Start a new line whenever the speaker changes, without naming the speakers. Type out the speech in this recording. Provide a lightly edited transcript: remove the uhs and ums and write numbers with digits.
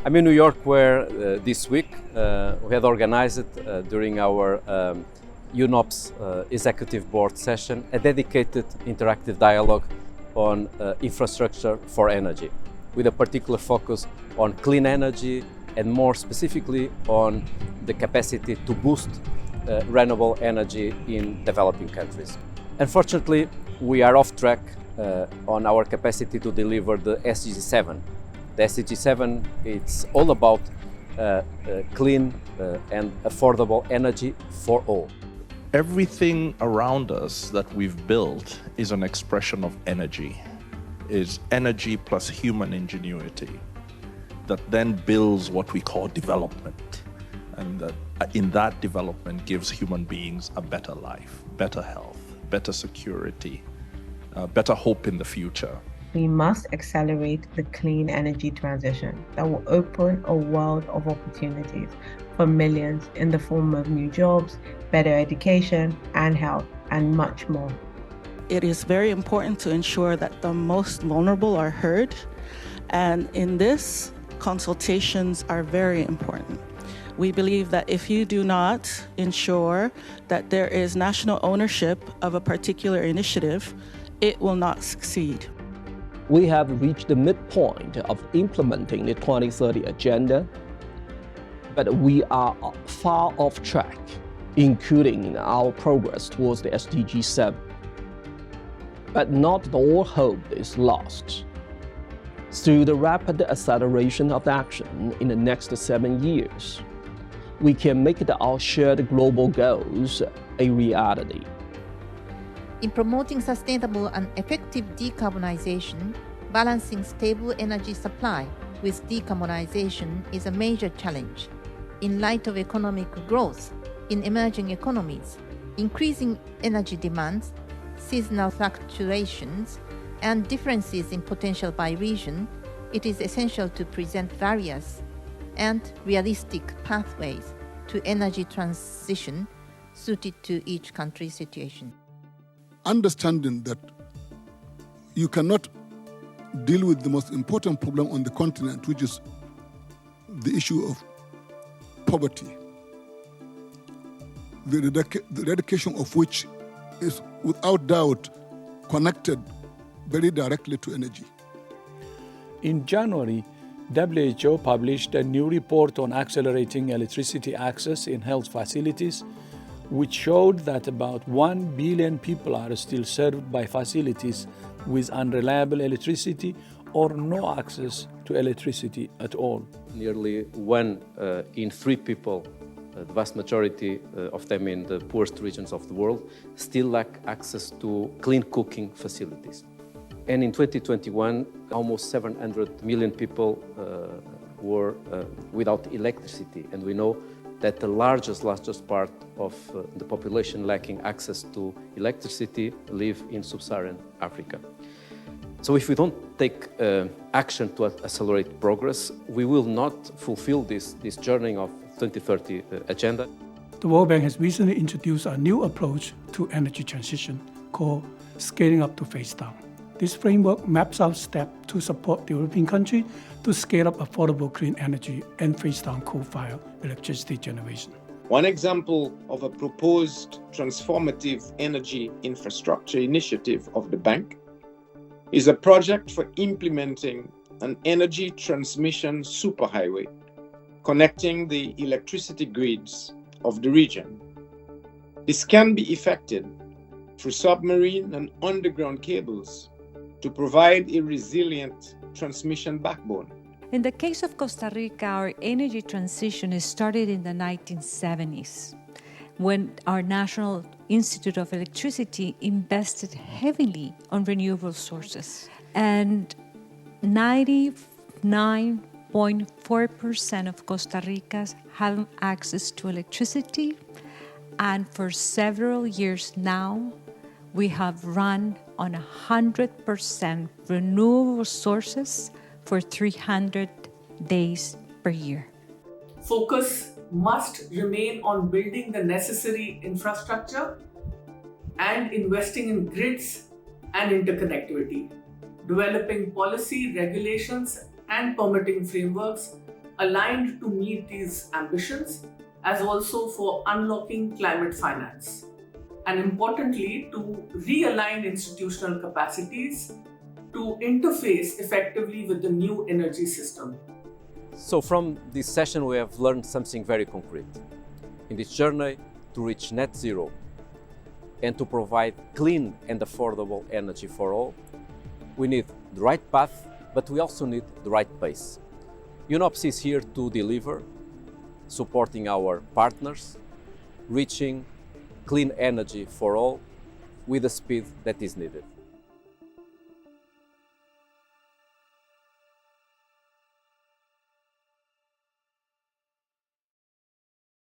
I'm in New York where this week we had organized during our UNOPS Executive Board session a dedicated interactive dialogue on infrastructure for energy, with a particular focus on clean energy and more specifically on the capacity to boost renewable energy in developing countries. Unfortunately, we are off track on our capacity to deliver the SDG 7. The SDG 7, it's all about clean and affordable energy for all.
Everything around us that we've built is an expression of energy, is energy plus human ingenuity that then builds what we call development. And that in that development gives human beings a better life, better health, better security, better hope in the future.
We must accelerate the clean energy transition that will open a world of opportunities for millions in the form of new jobs, better education and health, and much more.
It is very important to ensure that the most vulnerable are heard, and in this, consultations are very important. We believe that if you do not ensure that there is national ownership of a particular initiative, it will not succeed.
We have reached the midpoint of implementing the 2030 agenda, but we are far off track, including our progress towards the SDG 7. But not all hope is lost. Through the rapid acceleration of action in the next 7 years, we can make our shared global goals a reality.
In promoting sustainable and effective decarbonization, balancing stable energy supply with decarbonization is a major challenge. In light of economic growth in emerging economies, increasing energy demands, seasonal fluctuations, and differences in potential by region, it is essential to present various and realistic pathways to energy transition suited to each country's situation.
Understanding that you cannot deal with the most important problem on the continent, which is the issue of poverty, the eradication of which is without doubt connected very directly to energy.
In January, WHO published a new report on accelerating electricity access in health facilities, which showed that about 1 billion people are still served by facilities with unreliable electricity or no access to electricity at all.
Nearly 1 in 3 people, the vast majority of them in the poorest regions of the world, still lack access to clean cooking facilities. And in 2021, almost 700 million people were without electricity. And we know that the largest part of the population lacking access to electricity live in sub-Saharan Africa. So if we don't take action to accelerate progress, we will not fulfill this journey of 2030 agenda.
The World Bank has recently introduced a new approach to energy transition called scaling up to phase down. This framework maps out steps to support the European country to scale up affordable clean energy and phase down coal-fired electricity generation.
One example of a proposed transformative energy infrastructure initiative of the bank is a project for implementing an energy transmission superhighway connecting the electricity grids of the region. This can be effected through submarine and underground cables to provide a resilient transmission backbone.
In the case of Costa Rica, our energy transition started in the 1970s, when our National Institute of Electricity invested heavily on renewable sources. And 99.4% of Costa Ricans have access to electricity. And for several years now, we have run on 100% renewable sources for 300 days per year.
Focus must remain on building the necessary infrastructure and investing in grids and interconnectivity, developing policy, regulations, and permitting frameworks aligned to meet these ambitions, as also for unlocking climate finance, and importantly, to realign institutional capacities to interface effectively with the new energy system.
So from this session we have learned something very concrete. In this journey to reach net zero and to provide clean and affordable energy for all, we need the right path, but we also need the right pace. UNOPS is here to deliver, supporting our partners, reaching clean energy for all with the speed that is needed.